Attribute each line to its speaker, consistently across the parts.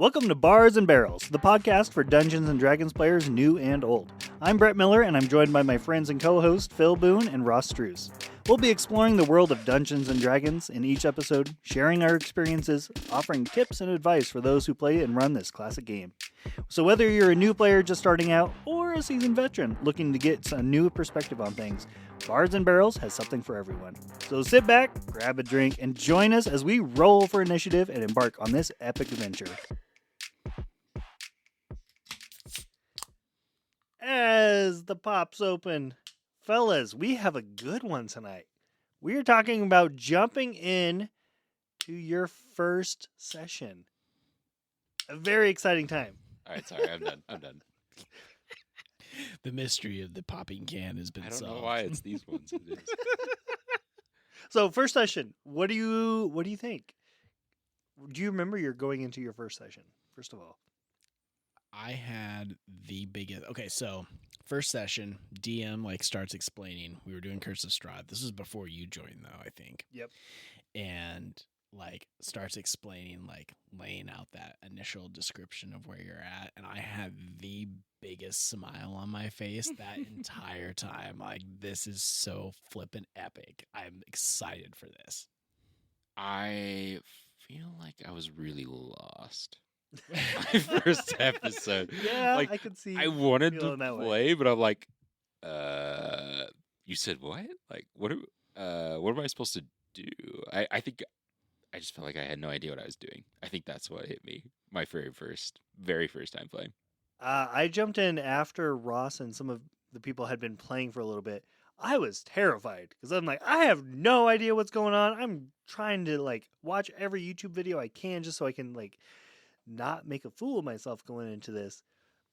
Speaker 1: Welcome to Bards and Barrels, the podcast for Dungeons and Dragons players new and old. I'm Brett Miller, and I'm joined by my friends and co-hosts Phil Boone and Ross Struess. We'll be exploring the world of Dungeons and Dragons in each episode, sharing our experiences, offering tips and advice for those who play and run this classic game. So whether you're a new player just starting out, or a seasoned veteran looking to get a new perspective on things, Bards and Barrels has something for everyone. So sit back, grab a drink, and join us as we roll for initiative and embark on this epic adventure. As the pops open, fellas, we have a good one tonight. We are talking about jumping in to your first session. A very exciting time.
Speaker 2: All right, sorry, I'm done.
Speaker 3: The mystery of the popping can has been solved.
Speaker 2: I don't know why it's these ones. It is.
Speaker 1: So, first session, what do you think? Do you remember you're going into your first session, first of all?
Speaker 3: I had the biggest... Okay, so first session, DM starts explaining. We were doing Curse of Strahd. This was before you joined, though, I think.
Speaker 1: Yep.
Speaker 3: And starts explaining, laying out that initial description of where you're at. And I had the biggest smile on my face that entire time. This is so flippin' epic. I'm excited for this.
Speaker 2: I feel like I was really lost. My first episode.
Speaker 1: Yeah, I could see.
Speaker 2: I wanted to
Speaker 1: that
Speaker 2: play,
Speaker 1: way.
Speaker 2: but I'm like, you said what? What am I supposed to do? I think I just felt like I had no idea what I was doing. I think that's what hit me. My very first time playing.
Speaker 1: I jumped in after Ross and some of the people had been playing for a little bit. I was terrified because I'm like, I have no idea what's going on. I'm trying to watch every YouTube video I can just so I can not make a fool of myself going into this.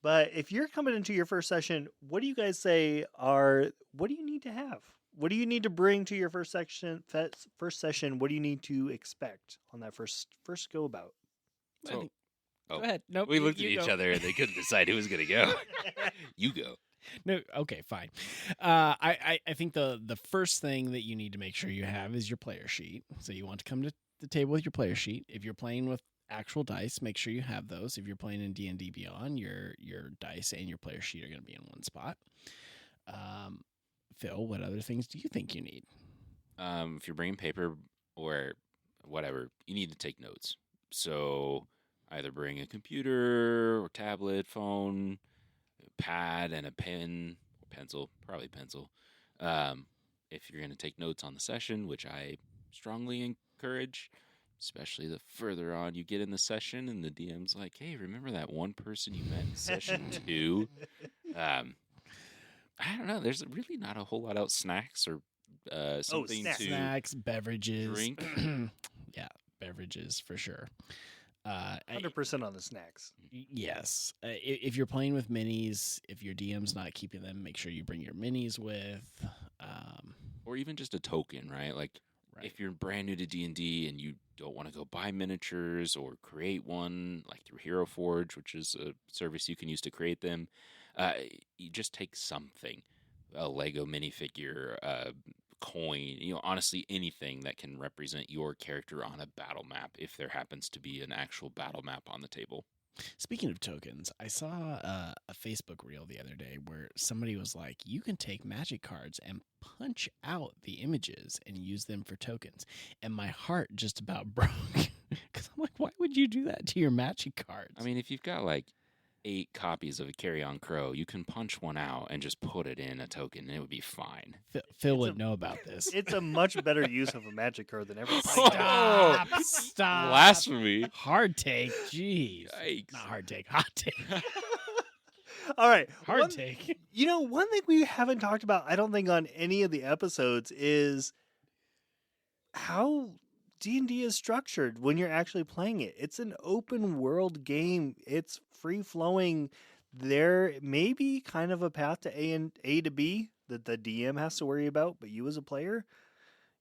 Speaker 1: But if you're coming into your first session, what do you guys say what do you need to have? What do you need to bring to your first session? What do you need to expect on that first go about?
Speaker 2: So,
Speaker 3: Go ahead. Nope.
Speaker 2: We looked at each other and they couldn't decide who was going to go. You go.
Speaker 3: No, okay, fine. I think the first thing that you need to make sure you have is your player sheet. So you want to come to the table with your player sheet. If you're playing with actual dice, make sure you have those. If you're playing in D&D Beyond, your dice and your player sheet are going to be in one spot. Phil, what other things do you think you need?
Speaker 2: If you're bringing paper or whatever, you need to take notes. So either bring a computer or tablet, phone, pad, and a pen or pencil, probably pencil. If you're going to take notes on the session, which I strongly encourage, especially the further on you get in the session and the DM's like, hey, remember that one person you met in session 2? I don't know. There's really not a whole lot else. Snacks or something to
Speaker 3: snacks, beverages,
Speaker 2: drink.
Speaker 3: Yeah, beverages for sure.
Speaker 1: 100% on the snacks.
Speaker 3: Yes. If you're playing with minis, if your DM's not keeping them, make sure you bring your minis with.
Speaker 2: Or even just a token, right? Right. If you're brand new to D&D and you don't want to go buy miniatures or create one, through Hero Forge, which is a service you can use to create them, you just take something, a Lego minifigure, a coin, honestly anything that can represent your character on a battle map if there happens to be an actual battle map on the table.
Speaker 3: Speaking of tokens, I saw a Facebook reel the other day where somebody was like, you can take magic cards and punch out the images and use them for tokens. And my heart just about broke because I'm like, why would you do that to your magic cards?
Speaker 2: I mean, if you've got 8 copies of a Carry On Crow, you can punch one out and just put it in a token and it would be fine.
Speaker 3: Phil would know about this.
Speaker 1: It's a much better use of a magic card than ever.
Speaker 3: Stop.
Speaker 2: Blasphemy.
Speaker 3: Hard take. Jeez.
Speaker 2: Yikes.
Speaker 3: Not hard take. Hot take.
Speaker 1: All right.
Speaker 3: Hard take.
Speaker 1: One thing we haven't talked about, I don't think, on any of the episodes is how D&D is structured when you're actually playing it. It's an open world game. It's free flowing. There may be kind of a path to A to B that the DM has to worry about, but you as a player,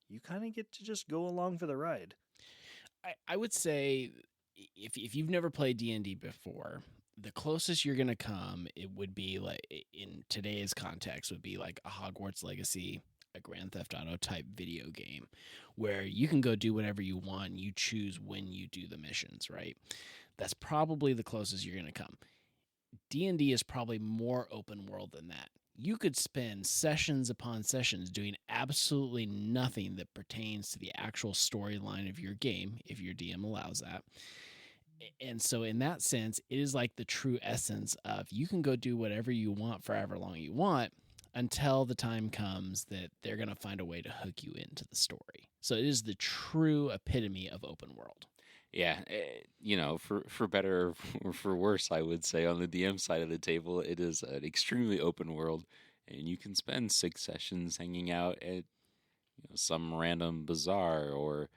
Speaker 1: you kind of get to just go along for the ride.
Speaker 3: I would say if you've never played D&D before, the closest you're going to come, it would be in today's context, would be a Hogwarts Legacy, a Grand Theft Auto type video game where you can go do whatever you want. You choose when you do the missions, right? That's probably the closest you're going to come. D&D is probably more open world than that. You could spend sessions upon sessions doing absolutely nothing that pertains to the actual storyline of your game, if your DM allows that. And so, in that sense, it is like the true essence of you can go do whatever you want for however long you want until the time comes that they're going to find a way to hook you into the story. So, it is the true epitome of open world.
Speaker 2: Yeah, for better or for worse, I would say on the DM side of the table, it is an extremely open world, and you can spend 6 sessions hanging out at some random bazaar, or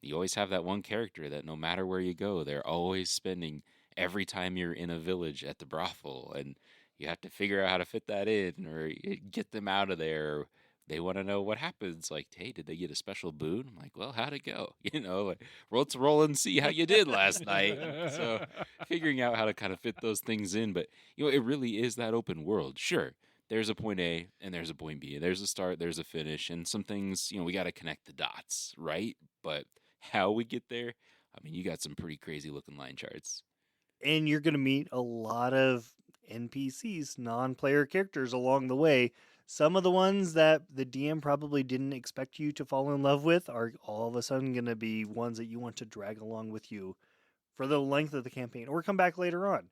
Speaker 2: you always have that one character that no matter where you go, they're always spending every time you're in a village at the brothel, and you have to figure out how to fit that in or get them out of there. They want to know what happens. Like, hey, did they get a special boon? I'm like, well, how'd it go? Like, let's roll and see how you did last night. So, figuring out how to kind of fit those things in. But, it really is that open world. Sure, there's a point A and there's a point B. There's a start, there's a finish. And some things, we got to connect the dots, right? But how we get there, I mean, you got some pretty crazy looking line charts.
Speaker 1: And you're going to meet a lot of NPCs, non-player characters along the way. Some of the ones that the DM probably didn't expect you to fall in love with are all of a sudden going to be ones that you want to drag along with you for the length of the campaign or come back later on.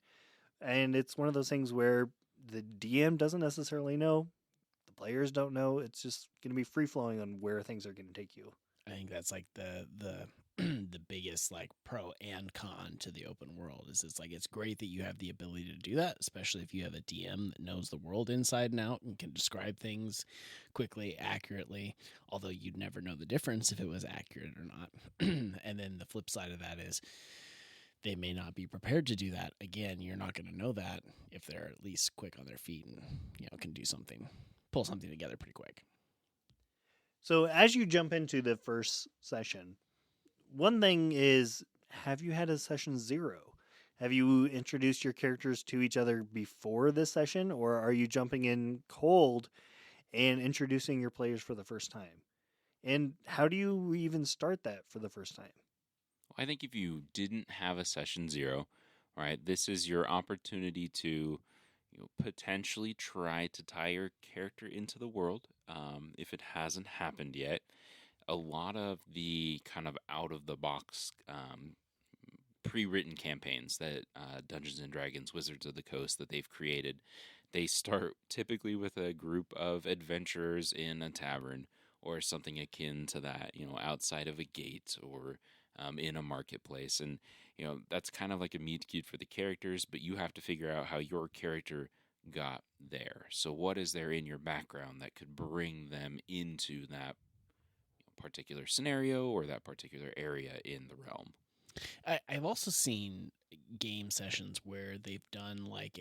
Speaker 1: And it's one of those things where the DM doesn't necessarily know, the players don't know. It's just going to be free-flowing on where things are going to take you.
Speaker 3: I think that's like the the biggest like pro and con to the open world is it's great that you have the ability to do that, especially if you have a DM that knows the world inside and out and can describe things quickly, accurately, although you'd never know the difference if it was accurate or not. And then the flip side of that is they may not be prepared to do that. Again, you're not going to know that if they're at least quick on their feet and can pull something together pretty quick.
Speaker 1: So as you jump into the first session, one thing is, have you had a session 0? Have you introduced your characters to each other before this session, or are you jumping in cold and introducing your players for the first time? And how do you even start that for the first time?
Speaker 2: I think if you didn't have a session 0, right, this is your opportunity to potentially try to tie your character into the world if it hasn't happened yet. A lot of the kind of out-of-the-box pre-written campaigns that Dungeons & Dragons Wizards of the Coast that they've created, they start typically with a group of adventurers in a tavern or something akin to that, outside of a gate or in a marketplace. And, that's kind of like a meet cute for the characters, but you have to figure out how your character got there. So what is there in your background that could bring them into that particular scenario or that particular area in the realm?
Speaker 3: I've also seen game sessions where they've done like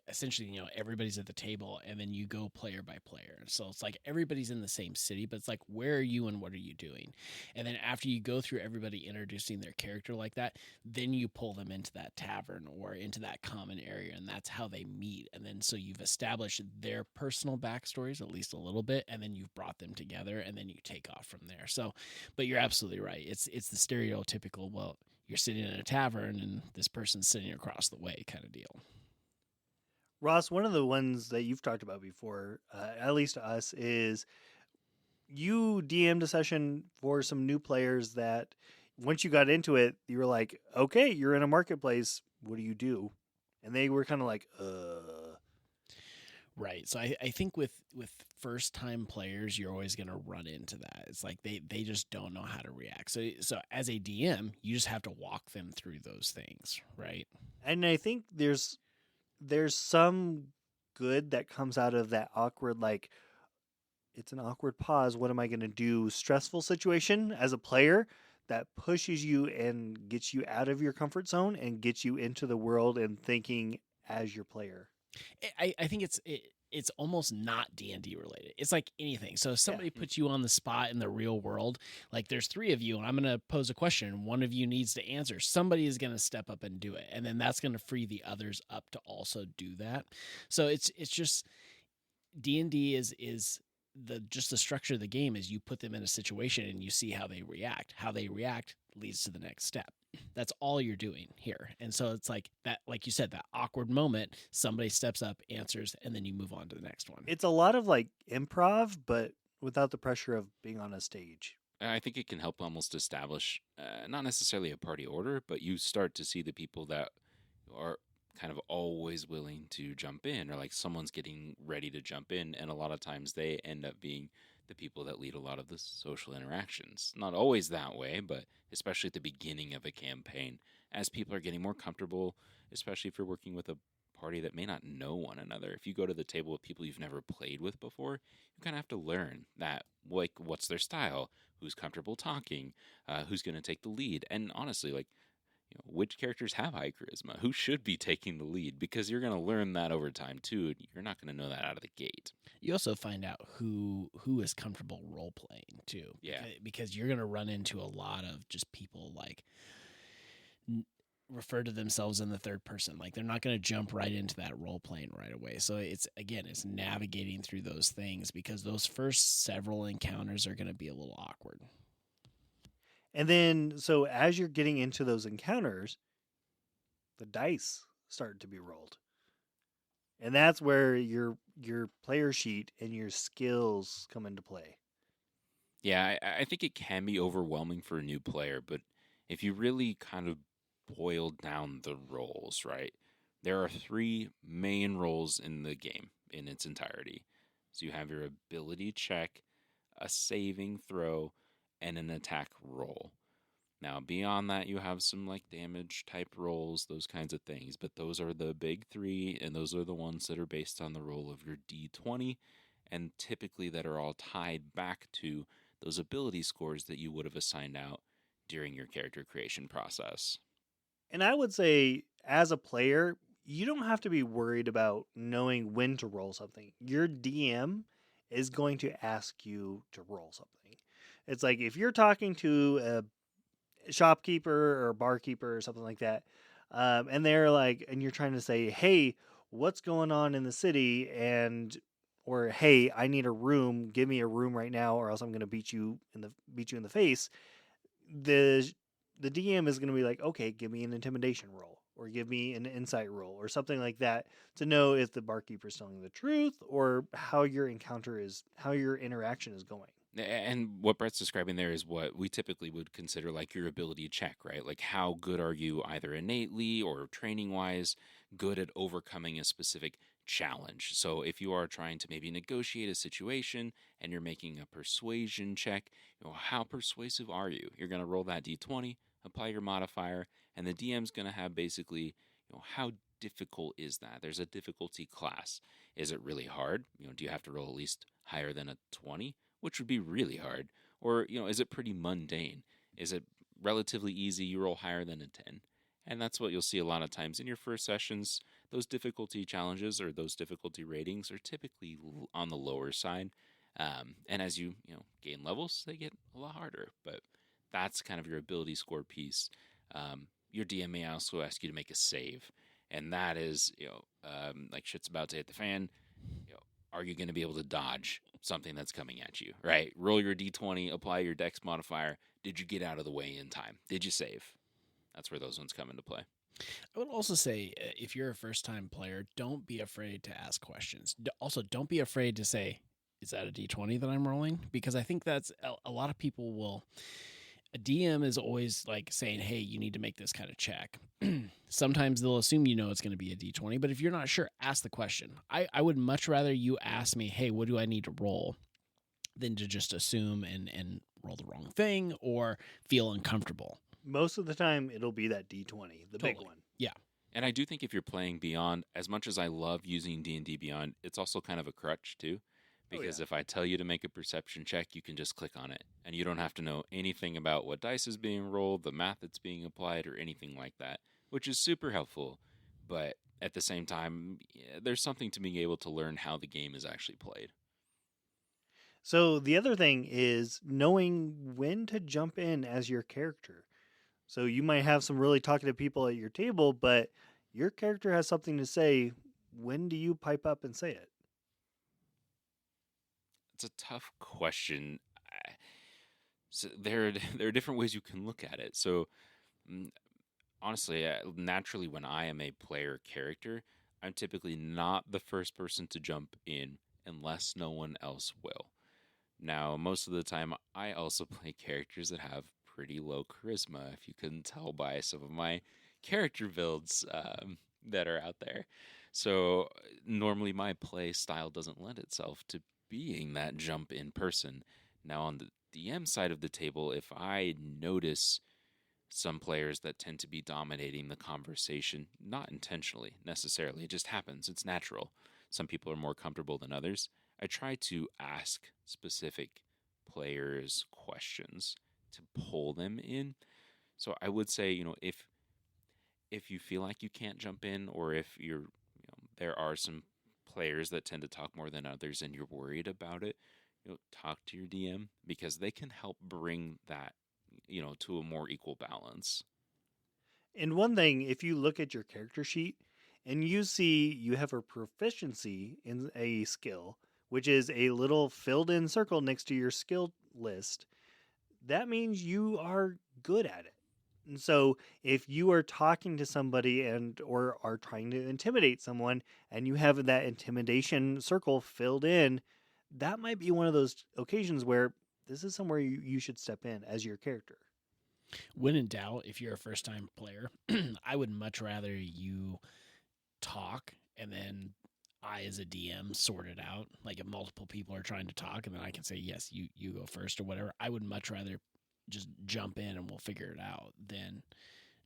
Speaker 3: essentially, everybody's at the table and then you go player by player. So it's like everybody's in the same city, but it's like, where are you and what are you doing? And then after you go through everybody introducing their character like that, then you pull them into that tavern or into that common area, and that's how they meet. And then so you've established their personal backstories at least a little bit, and then you've brought them together, and then you take off from there. So, but you're absolutely right. It's the stereotypical, well, you're sitting in a tavern and this person's sitting across the way kind of deal.
Speaker 1: Ross, one of the ones that you've talked about before, at least to us, is you DM'd a session for some new players that once you got into it, you were like, okay, you're in a marketplace. What do you do? And they were kind of like,
Speaker 3: Right. So I think with first time players, you're always going to run into that. It's like they just don't know how to react. So as a DM, you just have to walk them through those things, right?
Speaker 1: And I think there's some good that comes out of that awkward, like, it's an awkward pause. What am I going to do? Stressful situation as a player that pushes you and gets you out of your comfort zone and gets you into the world and thinking as your player.
Speaker 3: I think it's almost not D&D related. It's like anything. So if somebody puts you on the spot in the real world, like there's 3 of you and I'm going to pose a question and one of you needs to answer, somebody is going to step up and do it. And then that's going to free the others up to also do that. So it's just D&D is the structure of the game is you put them in a situation and you see how they react. How they react leads to the next step. That's all you're doing here. And so it's like that, like you said, that awkward moment, somebody steps up, answers, and then you move on to the next one.
Speaker 1: It's a lot of like improv, but without the pressure of being on a stage.
Speaker 2: I think it can help almost establish not necessarily a party order, but you start to see the people that are kind of always willing to jump in, or like someone's getting ready to jump in, and a lot of times they end up being the people that lead a lot of the social interactions. Not always that way, but especially at the beginning of a campaign, as people are getting more comfortable, especially if you're working with a party that may not know one another. If you go to the table with people you've never played with before, you kind of have to learn that, like, what's their style, who's comfortable talking, who's going to take the lead, and honestly, like, which characters have high charisma, who should be taking the lead, because you're going to learn that over time too. You're not going to know that out of the gate.
Speaker 3: You also find out who is comfortable role playing too.
Speaker 2: Yeah.
Speaker 3: Because you're going to run into a lot of just people like refer to themselves in the third person. Like they're not going to jump right into that role playing right away. So it's navigating through those things, because those first several encounters are going to be a little awkward.
Speaker 1: And then, so as you're getting into those encounters, the dice start to be rolled. And that's where your player sheet and your skills come into play.
Speaker 2: Yeah, I think it can be overwhelming for a new player, but if you really kind of boil down the roles, right? There are 3 main roles in the game in its entirety. So you have your ability check, a saving throw, and an attack roll. Now, beyond that, you have some like damage type rolls, those kinds of things, but those are the big 3, and those are the ones that are based on the roll of your D20, and typically that are all tied back to those ability scores that you would have assigned out during your character creation process.
Speaker 1: And I would say, as a player, you don't have to be worried about knowing when to roll something. Your DM is going to ask you to roll something. It's like if you're talking to a shopkeeper or barkeeper or something like that, and they're like, and you're trying to say, "Hey, what's going on in the city?" or "Hey, I need a room. Give me a room right now, or else I'm going to beat you in the face." The DM is going to be like, "Okay, give me an intimidation roll, or give me an insight roll, or something like that, to know if the barkeeper's telling the truth, or how your interaction is going."
Speaker 2: And what Brett's describing there is what we typically would consider like your ability check, right? Like how good are you either innately or training wise good at overcoming a specific challenge. So if you are trying to maybe negotiate a situation and you're making a persuasion check, how persuasive are you? You're going to roll that D20, apply your modifier, and the DM's going to have basically, how difficult is that? There's a difficulty class. Is it really hard? Do you have to roll at least higher than a 20? Which would be really hard? Or, is it pretty mundane? Is it relatively easy? You roll higher than a 10. And that's what you'll see a lot of times in your first sessions. Those difficulty challenges or those difficulty ratings are typically on the lower side. And as you, gain levels, they get a lot harder. But that's kind of your ability score piece. Your DM may also ask you to make a save. And that is, like shit's about to hit the fan. Are you going to be able to dodge something that's coming at you, right? Roll your D20, apply your dex modifier. Did you get out of the way in time? Did you save? That's where those ones come into play.
Speaker 3: I would also say, if you're a first-time player, don't be afraid to ask questions. Also, don't be afraid to say, is that a D20 that I'm rolling? Because I think that's a lot of people will... A DM is always like saying, hey, you need to make this kind of check. Sometimes they'll assume it's going to be a D20, but if you're not sure, ask the question. I would much rather you ask me, hey, what do I need to roll, than to just assume and roll the wrong thing or feel uncomfortable.
Speaker 1: Most of the time, it'll be that D20, the big one.
Speaker 3: Yeah.
Speaker 2: And I do think if you're playing Beyond, as much as I love using D&D Beyond, it's also kind of a crutch too. Because if I tell you to make a perception check, you can just click on it. And you don't have to know anything about what dice is being rolled, the math that's being applied, or anything like that, which is super helpful. But at the same time, there's something to being able to learn how the game is actually played.
Speaker 1: So the other thing is knowing when to jump in as your character. So you might have some really talkative people at your table, but your character has something to say. When do you pipe up and say it?
Speaker 2: That's a tough question. So there are different ways you can look at it. So mm, honestly, naturally, when I am a player character, I'm typically not the first person to jump in unless no one else will. Now, most of the time, I also play characters that have pretty low charisma, if you couldn't tell by some of my character builds that are out there. So, normally, my play style doesn't lend itself to being that jump in person. Now, on the DM side of the table, if I notice some players that tend to be dominating the conversation, not intentionally necessarily, it just happens, it's natural. Some people are more comfortable than others. I try to ask specific players questions to pull them in. So I would say, if you feel like you can't jump in, or if there are some players that tend to talk more than others and you're worried about it, talk to your DM because they can help bring that, to a more equal balance.
Speaker 1: And one thing, if you look at your character sheet and you see you have a proficiency in a skill, which is a little filled in circle next to your skill list, that means you are good at it. And so if you are talking to somebody and or are trying to intimidate someone and you have that intimidation circle filled in, that might be one of those occasions where this is somewhere you should step in as your character.
Speaker 3: When in doubt, if you're a first time player, I would much rather you talk and then I, as a DM, sort it out. Like if multiple people are trying to talk and then I can say, yes, you go first or whatever, I would much rather just jump in and we'll figure it out than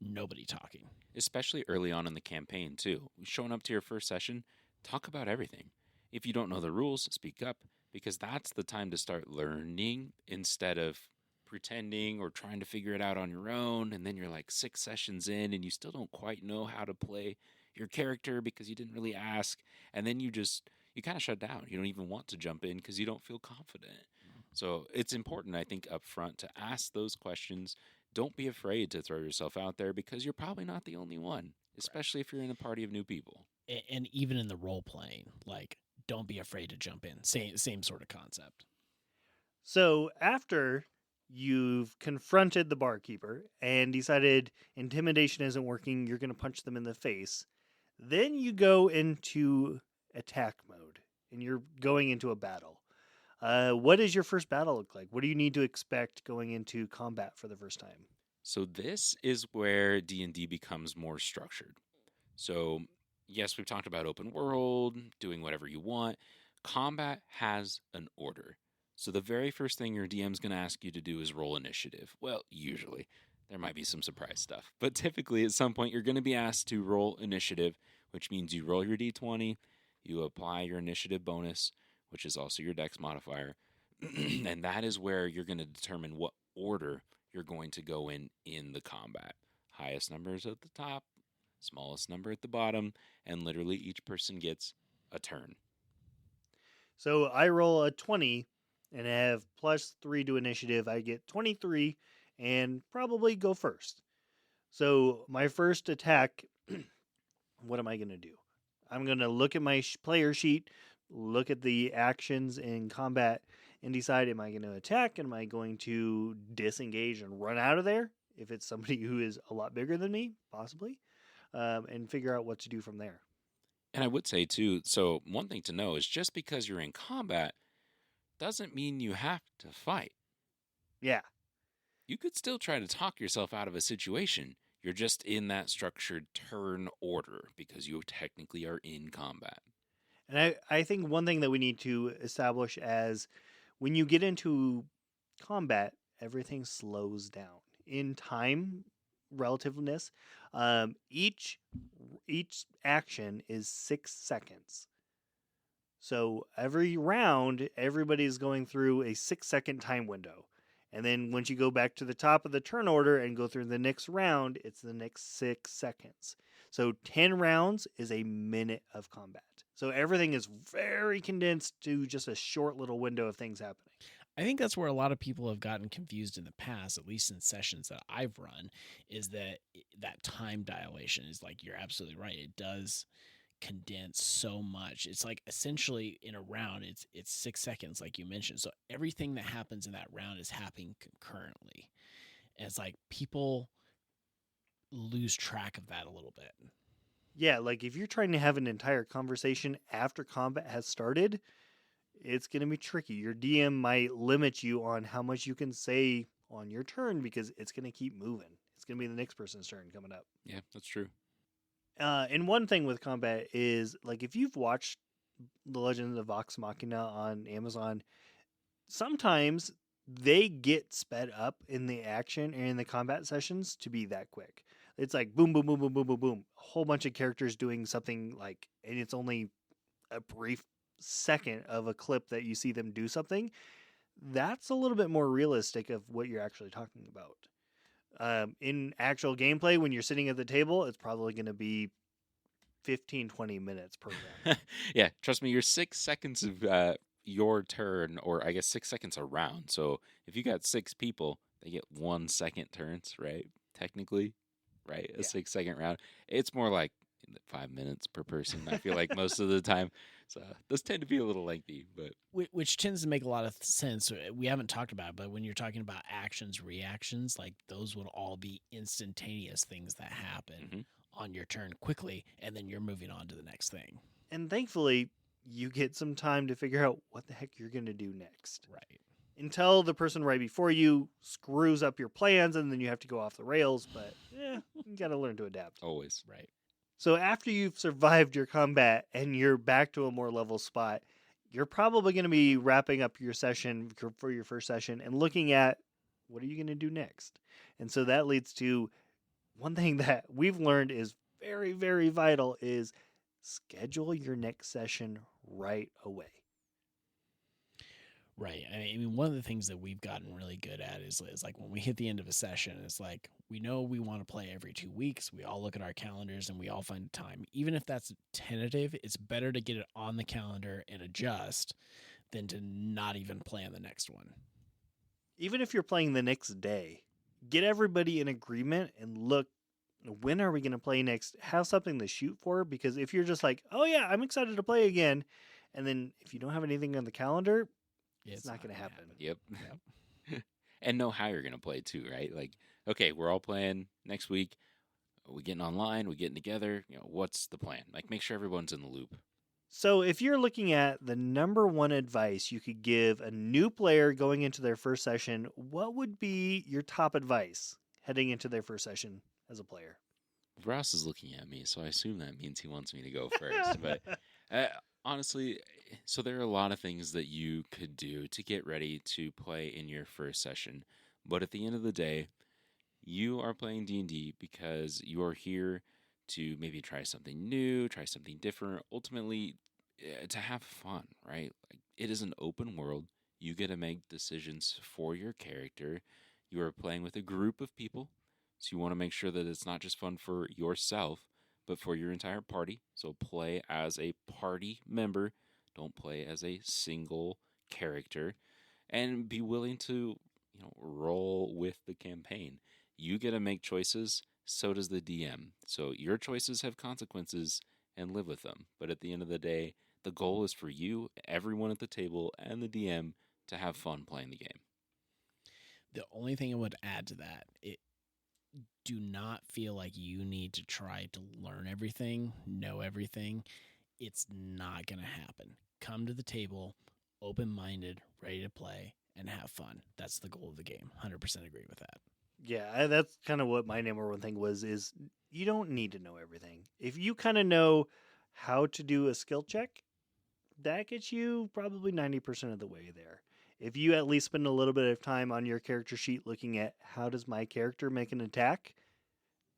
Speaker 3: nobody talking.
Speaker 2: Especially early on in the campaign, too. Showing up to your first session, talk about everything. If you don't know the rules, speak up, because that's the time to start learning instead of pretending or trying to figure it out on your own. And then you're like 6 sessions in and you still don't quite know how to play your character because you didn't really ask. And then you kind of shut down. You don't even want to jump in because you don't feel confident. So it's important, I think, up front to ask those questions. Don't be afraid to throw yourself out there because you're probably not the only one, especially if you're in a party of new people.
Speaker 3: And even in the role playing, like don't be afraid to jump in. Same sort of concept.
Speaker 1: So after you've confronted the barkeeper and decided intimidation isn't working, you're going to punch them in the face. Then you go into attack mode and you're going into a battle. What does your first battle look like? What do you need to expect going into combat for the first time?
Speaker 2: So this is where D&D becomes more structured. So yes, we've talked about open world, doing whatever you want. Combat has an order. So the very first thing your DM's going to ask you to do is roll initiative. Well, usually. There might be some surprise stuff. But typically at some point you're going to be asked to roll initiative, which means you roll your d20, you apply your initiative bonus, which is also your dex modifier. And that is where you're going to determine what order you're going to go in the combat. Highest numbers at the top, smallest number at the bottom, and literally each person gets a turn.
Speaker 1: So I roll a 20 and have +3 to initiative. I get 23 and probably go first. So my first attack, what am I going to do? I'm going to look at my player sheet, look at the actions in combat, and decide, am I going to attack? Am I going to disengage and run out of there? If it's somebody who is a lot bigger than me, possibly, and figure out what to do from there.
Speaker 2: And I would say, too, so one thing to know is just because you're in combat doesn't mean you have to fight.
Speaker 1: Yeah.
Speaker 2: You could still try to talk yourself out of a situation. You're just in that structured turn order because you technically are in combat.
Speaker 1: And I think one thing that we need to establish as when you get into combat, everything slows down in time relativeness. Each action is 6 seconds. So every round, everybody's going through a 6-second time window. And then once you go back to the top of the turn order and go through the next round, it's the next 6 seconds. So 10 rounds is a minute of combat. So everything is very condensed to just a short little window of things happening.
Speaker 3: I think that's where a lot of people have gotten confused in the past, at least in sessions that I've run, is that time dilation is like, you're absolutely right. It does condense so much. It's like essentially in a round, it's 6 seconds, like you mentioned. So everything that happens in that round is happening concurrently. And it's like people lose track of that a little bit.
Speaker 1: Yeah, like if you're trying to have an entire conversation after combat has started, it's going to be tricky. Your DM might limit you on how much you can say on your turn because it's going to keep moving. It's going to be the next person's turn coming up.
Speaker 2: Yeah, that's true.
Speaker 1: And one thing with combat is, like, if you've watched The Legend of Vox Machina on Amazon, sometimes they get sped up in the action and in the combat sessions to be that quick. It's like boom, boom, boom, boom, boom, boom, boom. A whole bunch of characters doing something, like, and it's only a brief second of a clip that you see them do something. That's a little bit more realistic of what you're actually talking about. In actual gameplay, when you're sitting at the table, it's probably going to be 15, 20 minutes per round.
Speaker 2: Yeah, trust me, you're 6 seconds of your turn, or I guess 6 seconds a round. So if you got 6 people, they get 1 second turns, right? Technically, right? A
Speaker 1: Yeah.
Speaker 2: 6 second round. It's more like 5 minutes per person, I feel like most of the time. So those tend to be a little lengthy, but
Speaker 3: Which tends to make a lot of sense. We haven't talked about it, but when you're talking about actions, reactions, like those would all be instantaneous things that happen on your turn quickly, and then you're moving on to the next thing.
Speaker 1: And thankfully, you get some time to figure out what the heck you're going to do next.
Speaker 3: Right.
Speaker 1: Until the person right before you screws up your plans and then you have to go off the rails, but you got to learn to adapt.
Speaker 2: always.
Speaker 3: Right.
Speaker 1: So after you've survived your combat and you're back to a more level spot, you're probably going to be wrapping up your session for your first session and looking at what are you going to do next. And so that leads to one thing that we've learned is very, very vital is schedule your next session right away.
Speaker 3: Right. I mean, one of the things that we've gotten really good at is like when we hit the end of a session, it's like we know we want to play every 2 weeks. We all look at our calendars and we all find time. Even if that's tentative, it's better to get it on the calendar and adjust than to not even plan the next one.
Speaker 1: Even if you're playing the next day, get everybody in agreement and look, when are we going to play next? Have something to shoot for, because if you're just like, oh yeah, I'm excited to play again, and then if you don't have anything on the calendar, it's not going to happen.
Speaker 2: Yep. And know how you're going to play too, right? Like, okay, we're all playing next week. Are we getting online? We getting together? What's the plan? Like, make sure everyone's in the loop.
Speaker 1: So if you're looking at the number one advice you could give a new player going into their first session, what would be your top advice heading into their first session as a player?
Speaker 2: Ross is looking at me, so I assume that means he wants me to go first. But honestly, so there are a lot of things that you could do to get ready to play in your first session. But at the end of the day, you are playing D&D because you are here to maybe try something new, try something different, ultimately to have fun, right? Like, it is an open world. You get to make decisions for your character. You are playing with a group of people, so you want to make sure that it's not just fun for yourself, but for your entire party. So play as a party member. Don't play as a single character, and be willing to, roll with the campaign. You get to make choices, so does the DM. So your choices have consequences, and live with them. But at the end of the day, the goal is for you, everyone at the table, and the DM to have fun playing the game.
Speaker 3: The only thing I would add to that, do not feel like you need to try to learn everything, know everything. It's not going to happen. Come to the table, open-minded, ready to play, and have fun. That's the goal of the game. 100% agree with that.
Speaker 1: Yeah, that's kind of what my number one thing was, is you don't need to know everything. If you kind of know how to do a skill check, that gets you probably 90% of the way there. If you at least spend a little bit of time on your character sheet looking at how does my character make an attack,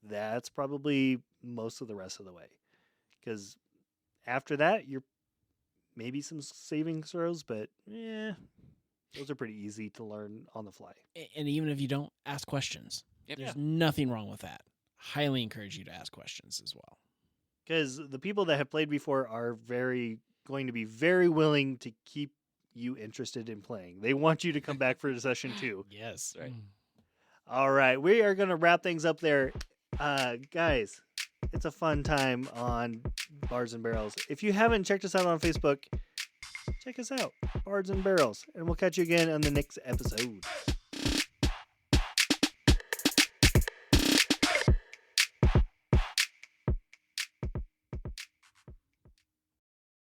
Speaker 1: that's probably most of the rest of the way. Because after that, you're maybe some saving throws, but those are pretty easy to learn on the fly.
Speaker 3: And even if you don't, ask questions.
Speaker 2: Yep.
Speaker 3: There's nothing wrong with that. Highly encourage you to ask questions as well.
Speaker 1: Because the people that have played before are going to be very willing to keep you interested in playing. They want you to come back for session 2.
Speaker 3: Yes.
Speaker 2: Right.
Speaker 1: All right, we are going to wrap things up there. Guys, it's a fun time on Bards and Barrels. If you haven't checked us out on Facebook, check us out, Bards and Barrels. And we'll catch you again on the next episode.